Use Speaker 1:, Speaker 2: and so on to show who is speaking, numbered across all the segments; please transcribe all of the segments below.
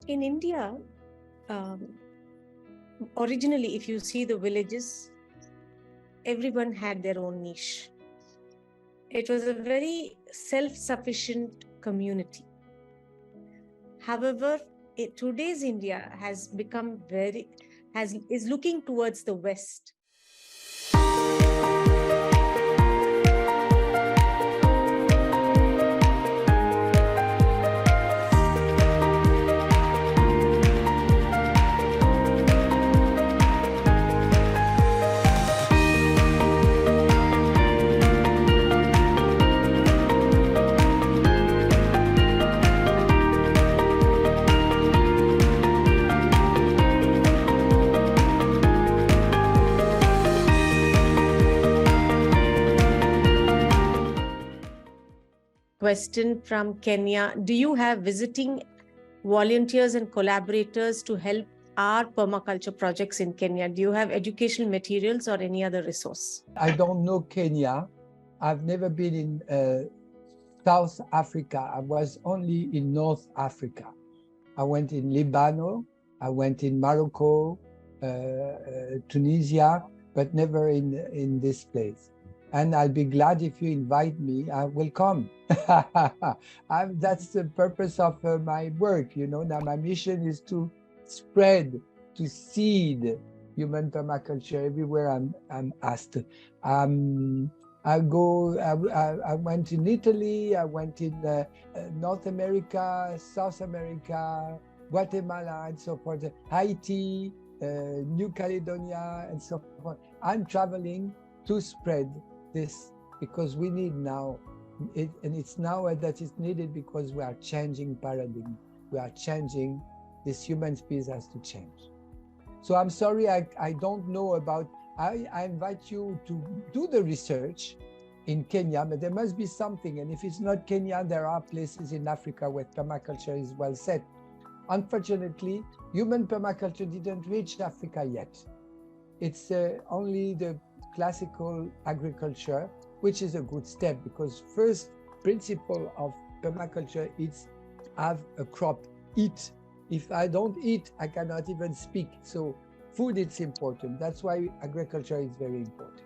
Speaker 1: In India, um, originally, if you see the villages, everyone had their own niche. It was a very self-sufficient community. However, today's India has become is looking towards the West. Question from Kenya. Do you have visiting volunteers and collaborators to help our permaculture projects in Kenya? Do you have educational materials or any other resource?
Speaker 2: I don't know Kenya. I've never been in South Africa. I was only in North Africa. I went in Lebanon, I went in Morocco, Tunisia, but never in this place. And I'll be glad if you invite me, I will come. That's the purpose of my work, you know. Now my mission is to spread, to seed human permaculture everywhere I'm asked. I went in Italy, I went in North America, South America, Guatemala, and so forth, Haiti, New Caledonia, and so forth. I'm traveling to spread this because we need now, and it's now that it's needed because we are changing paradigm. We are changing, this human species has to change. So I'm sorry, I don't know about, I invite you to do the research in Kenya, but there must be something. And if it's not Kenya, there are places in Africa where permaculture is well set. Unfortunately, human permaculture didn't reach Africa yet. It's only the classical agriculture, which is a good step, because first principle of permaculture is have a crop, eat. If I don't eat, I cannot even speak. So food is important. That's why agriculture is very important.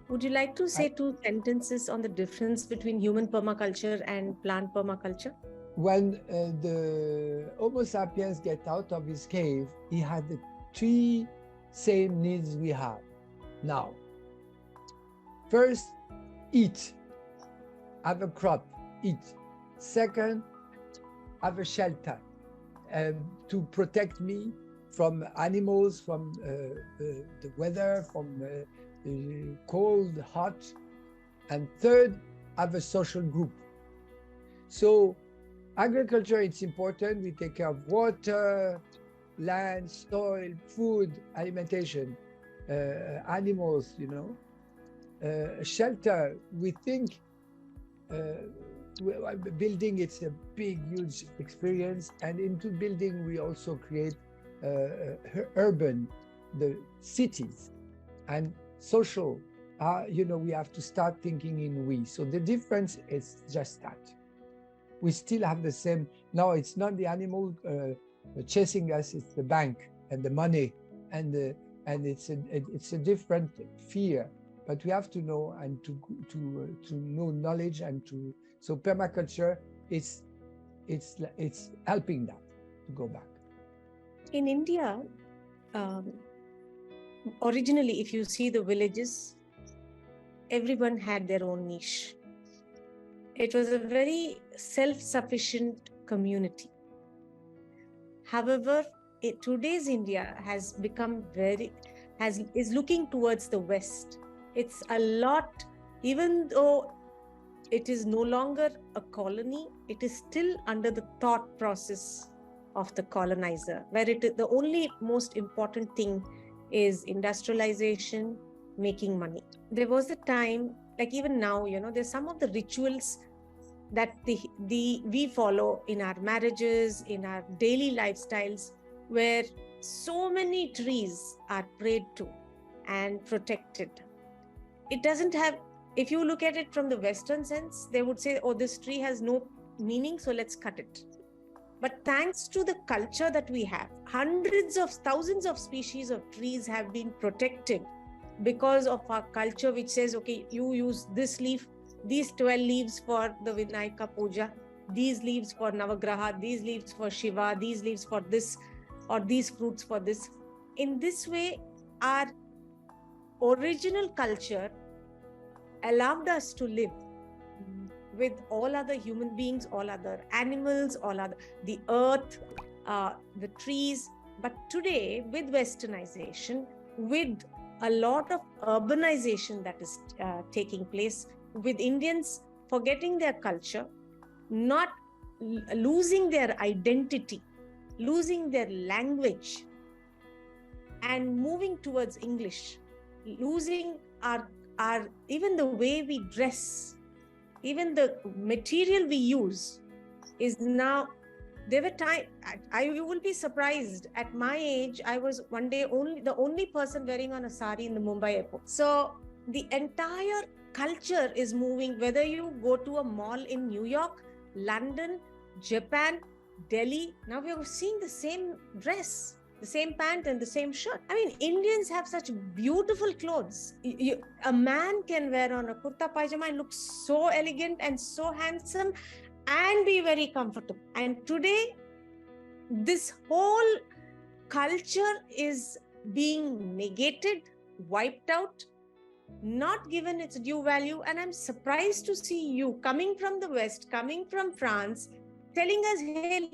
Speaker 1: Would you like to say two sentences on the difference between human permaculture and plant permaculture?
Speaker 2: When the Homo sapiens get out of his cave, he had the three same needs we have now. First, eat, have a crop, eat. Second, have a shelter to protect me from animals, from the weather, from cold, hot. And third, have a social group. So agriculture, it's important. We take care of water, land, soil, food, alimentation, animals, you know. Shelter, we think building, it's a big, huge experience. And into building, we also create urban, the cities, and social. You know, we have to start thinking in we. So the difference is just that. We still have the same. Now it's not the animal chasing us; it's the bank and the money, and it's a different fear. But we have to know and to know knowledge and to. So permaculture it's helping that to go back.
Speaker 1: In India, originally, if you see the villages, everyone had their own niche. It was a very self-sufficient community. However, today's India has become is looking towards the West. It's a lot, even though it is no longer a colony, it is still under the thought process of the colonizer, where the only most important thing is industrialization, making money. There was a time, like even now, you know, there's some of the rituals that we follow in our marriages, in our daily lifestyles, where so many trees are prayed to and protected. It doesn't have, if you look at it from the Western sense, they would say, oh, this tree has no meaning, so let's cut it. But thanks to the culture that we have, hundreds of thousands of species of trees have been protected because of our culture, which says, okay, you use this leaf, these 12 leaves for the Vinayaka Puja, these leaves for Navagraha, these leaves for Shiva, these leaves for this, or these fruits for this. In this way, our original culture allowed us to live with all other human beings, all other animals, the earth, the trees. But today, with westernization, with a lot of urbanization that is taking place, with Indians forgetting their culture, not losing their identity, losing their language, and moving towards English, losing our even the way we dress, even the material we use is now. There were times, you will be surprised, at my age, I was one day the only person wearing on a sari in the Mumbai airport. So the entire culture is moving, whether you go to a mall in New York, London, Japan, Delhi, now we are seeing the same dress, the same pant and the same shirt. I mean, Indians have such beautiful clothes. A man can wear on a kurta pajama and look so elegant and so handsome and be very comfortable. And today, this whole culture is being negated, wiped out, not given its due value. And I'm surprised to see you coming from the West, coming from France, telling us, hey,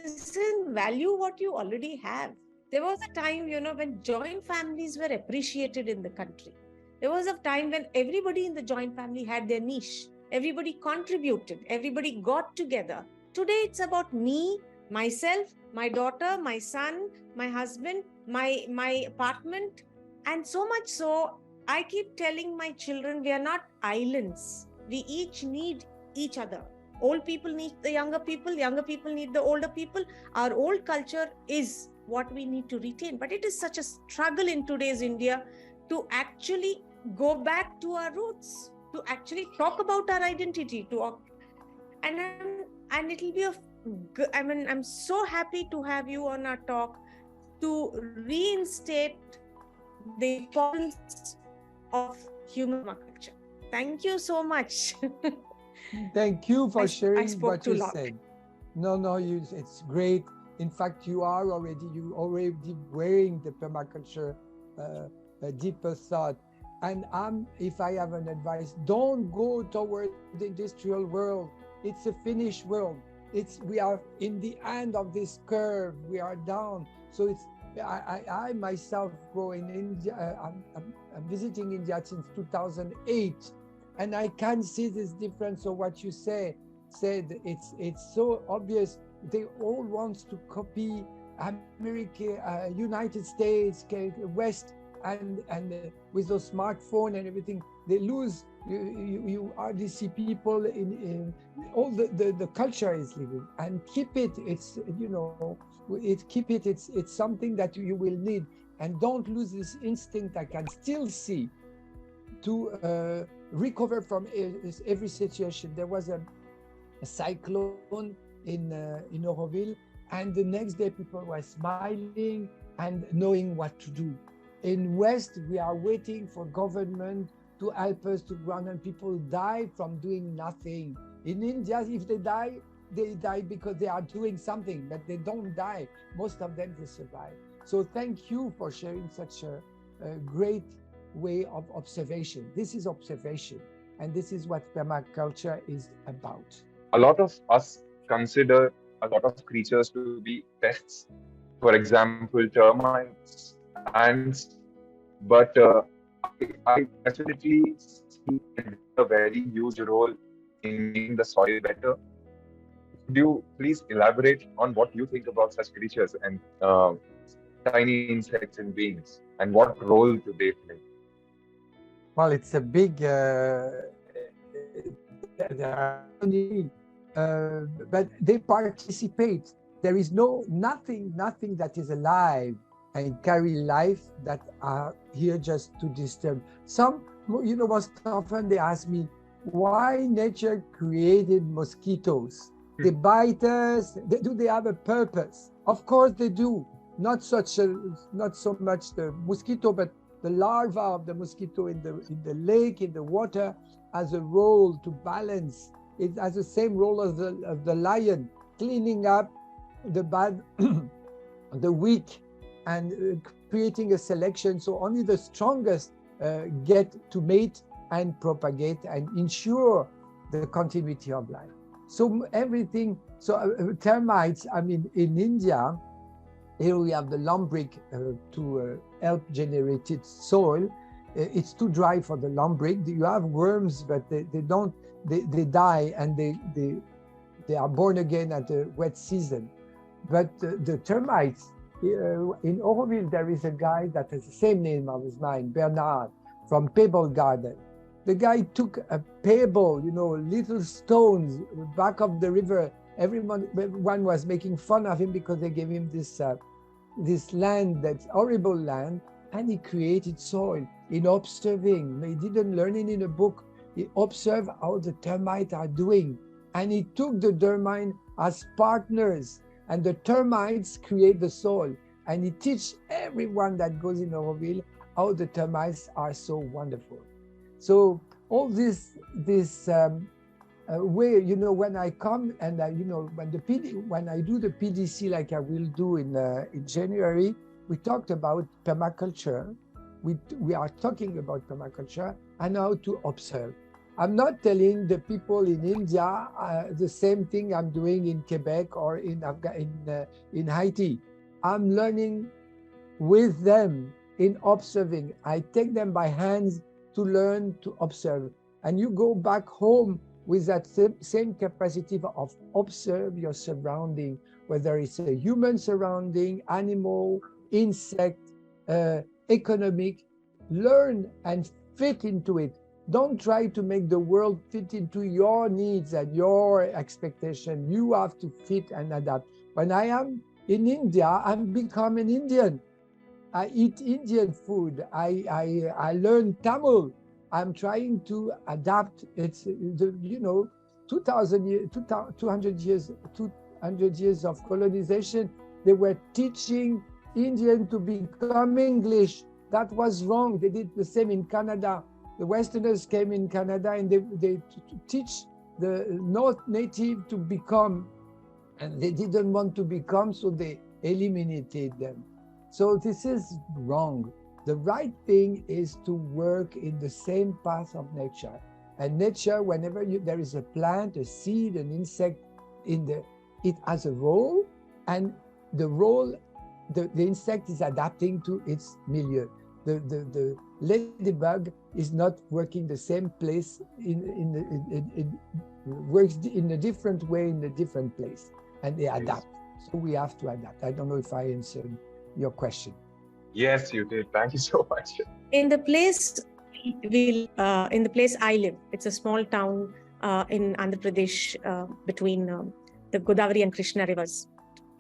Speaker 1: listen, value what you already have. There was a time, when joint families were appreciated in the country. There was a time when everybody in the joint family had their niche. Everybody contributed. Everybody got together. Today, it's about me, myself, my daughter, my son, my husband, my apartment. And so much so, I keep telling my children, we are not islands. We each need each other. Old people need the younger people need the older people. Our old culture is what we need to retain. But it is such a struggle in today's India to actually go back to our roots, to actually talk about our identity, and it'll be I'm so happy to have you on our talk to reinstate the importance of human permaculture. Thank you so much.
Speaker 2: Thank you for sharing what you
Speaker 1: long.
Speaker 2: said. No, it's great. In fact, you already wearing the permaculture a deeper thought. And if I have an advice, don't go toward the industrial world. It's a finished world. We are in the end of this curve. We are down. So I myself go in India. I'm visiting India since 2008, and I can see this difference of what you said. It's so obvious. They all want to copy America, United States, West, and with those smartphone and everything, they lose. You hardly see people in all the culture is living, and keep it. It's It's something that you will need, and don't lose this instinct. I can still see to recover from every situation. There was a cyclone in Auroville, and the next day people were smiling and knowing what to do. In West, we are waiting for government to help us to ground, and people die from doing nothing. In India, if they die because they are doing something, but they don't die. Most of them, they survive. So thank you for sharing such a great way of observation. This is observation, and this is what permaculture is about.
Speaker 3: A lot of us consider a lot of creatures to be pests. For example, termites, ants. But I definitely see a very huge role in making the soil better. Could you please elaborate on what you think about such creatures and tiny insects and beings, and what role do they play?
Speaker 2: Well, it's a big, but they participate. There is nothing that is alive and carry life that are here just to disturb. Some, most often they ask me, why nature created mosquitoes? They bite us. Do they have a purpose? Of course they do. Not so much the mosquito, but the larva of the mosquito in the lake, in the water, has a role to balance. It has the same role as the lion, cleaning up the bad, the weak, and creating a selection so only the strongest get to mate and propagate and ensure the continuity of life. So everything, termites, I mean, in India, here we have the lombric to help generated soil. It's too dry for the lombric. You have worms, but they die and they are born again at the wet season. But the termites, in Auroville, there is a guy that has the same name of his mine, Bernard, from Pebble Garden. The guy took a pebble, little stones back of the river. Everyone was making fun of him because they gave him this land, that's horrible land, and he created soil in observing. He didn't learn it in a book. He observed how the termites are doing, and he took the termite as partners, and the termites create the soil. And he teach everyone that goes in Auroville how the termites are so wonderful. So all this way, when I come and when I do the PDC like I will do in January, we talked about permaculture. We are talking about permaculture and how to observe. I'm not telling the people in India the same thing I'm doing in Quebec or in Haiti. I'm learning with them in observing. I take them by hands to learn to observe. And you go back home with that same capacity of observe your surrounding, whether it's a human surrounding, animal, insect, economic, learn and fit into it. Don't try to make the world fit into your needs and your expectation. You have to fit and adapt. When I am in India, I'm become an Indian. I eat Indian food. I learn Tamil. I'm trying to adapt. It's 200 years of colonization. They were teaching Indian to become English. That was wrong. They did the same in Canada. The Westerners came in Canada and they teach the North Native to become, and they didn't want to become, so they eliminated them. So this is wrong. The right thing is to work in the same path of nature. And nature, whenever there is a plant, a seed, an insect, it has a role, and the role, the insect is adapting to its milieu. The ladybug is not working the same place, works in a different way in a different place, and they adapt. So we have to adapt. I don't know if I answered your question.
Speaker 3: Yes, you did. Thank you so much.
Speaker 1: In the place I live, it's a small town in Andhra Pradesh between the Godavari and Krishna rivers.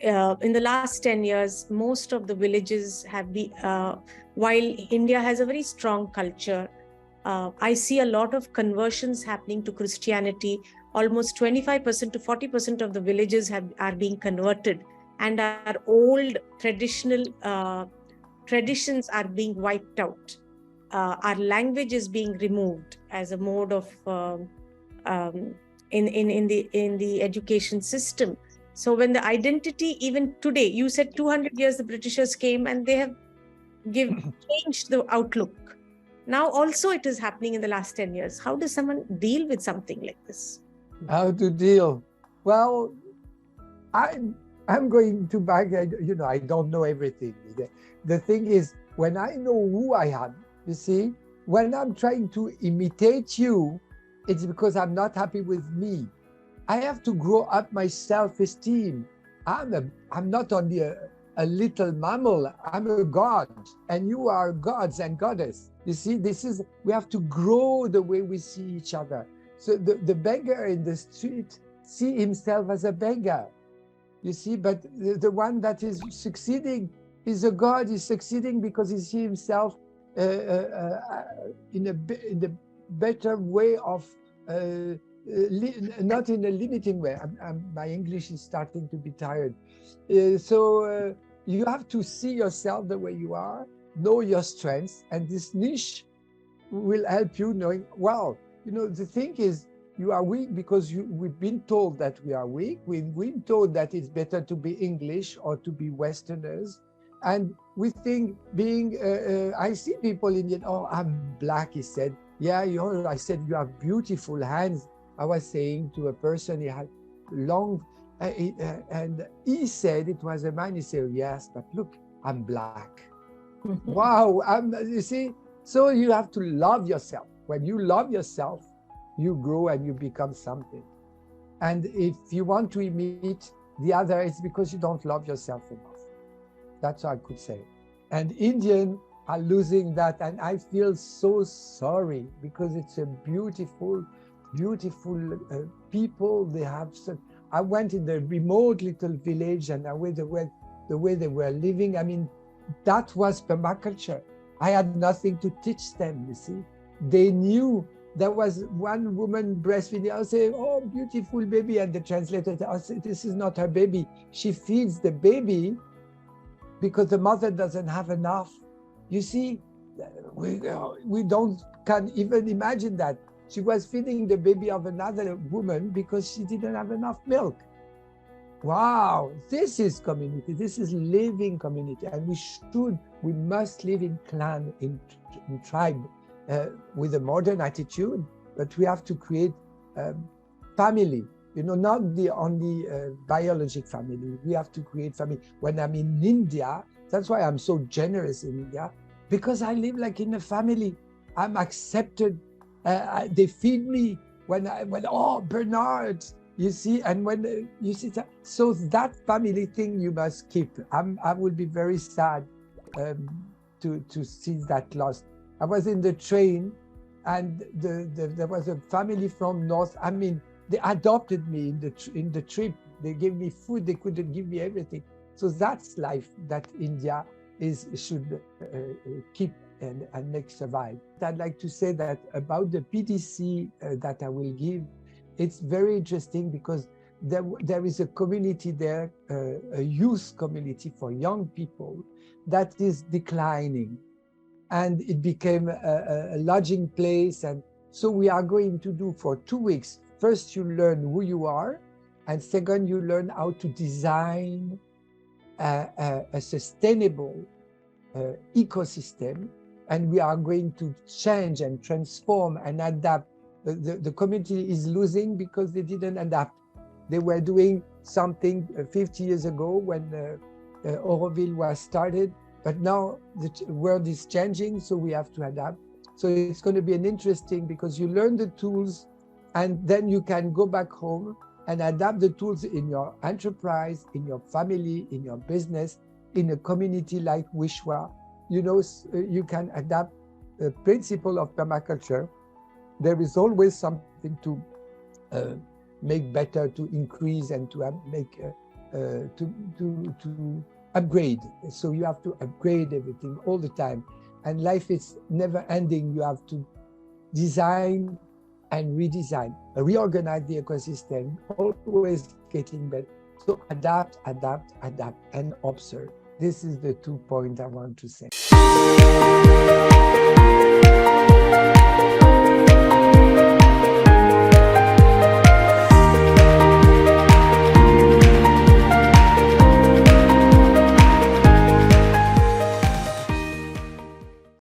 Speaker 1: In the last 10 years, most of the villages have been, while India has a very strong culture, I see a lot of conversions happening to Christianity. Almost 25% to 40% of the villages are being converted, and our old traditional traditions are being wiped out. Our language is being removed as a mode of in the education system. So when the identity, even today, you said 200 years the Britishers came and they have changed the outlook. Now also it is happening in the last 10 years. How does someone deal with something like this?
Speaker 2: How to deal? Well, I'm going to back, I don't know everything. The thing is, when I know who I am, you see, when I'm trying to imitate you, it's because I'm not happy with me. I have to grow up my self-esteem. I'm not only a little mammal, I'm a god, and you are gods and goddess. You see, we have to grow the way we see each other. So the beggar in the street see himself as a beggar, you see, but the one that is succeeding is a god. Is succeeding because he sees himself in a better way of not in a limiting way. My English is starting to be tired. You have to see yourself the way you are, know your strengths, and this niche will help you knowing, well, the thing is, you are weak because we've been told that we are weak. We've been told that it's better to be English or to be Westerners. And we think I see people in India, oh, I'm black, he said. Yeah, I said, you have beautiful hands. I was saying to a person, he had long, and he said, it was a man, he said, yes, but look, I'm black. Wow, you see? So you have to love yourself. When you love yourself, you grow and you become something. And if you want to imitate the other, it's because you don't love yourself enough. That's what I could say. And Indians are losing that. And I feel so sorry because it's a beautiful, beautiful people. They have such, I went in the remote little village and the way they were living. I mean, that was permaculture. I had nothing to teach them, you see. They knew. There was one woman breastfeeding. I say, oh, beautiful baby. And the translator said, this is not her baby. She feeds the baby because the mother doesn't have enough. You see, we can't even imagine that. She was feeding the baby of another woman because she didn't have enough milk. Wow, this is community. This is living community. And we must live in clan, in tribe. With a modern attitude, but we have to create family, not the only biologic family. We have to create family. When I'm in India, that's why I'm so generous in India, because I live like in a family. I'm accepted. They feed me when oh, Bernard, you see, and when you see that. So that family thing you must keep. I will be very sad to see that lost. I was in the train and there was a family from North. I mean, they adopted me in the trip. They gave me food. They couldn't give me everything. So that's life that India should keep and make survive. I'd like to say that about the PDC that I will give, it's very interesting because there is a community there, a youth community for young people that is declining. And it became a lodging place. And so we are going to do for 2 weeks. First, you learn who you are. And second, you learn how to design a sustainable ecosystem. And we are going to change and transform and adapt. The community is losing because they didn't adapt. They were doing something 50 years ago when Auroville was started. But now the world is changing, so we have to adapt. So it's going to be an interesting because you learn the tools and then you can go back home and adapt the tools in your enterprise, in your family, in your business, in a community like Wishwa. You can adapt the principle of permaculture. There is always something to make better, to increase, and to make to upgrade. So you have to upgrade everything all the time. And life is never ending. You have to design and redesign, reorganize the ecosystem, always getting better. So adapt, and observe. This is the 2 points I want to say.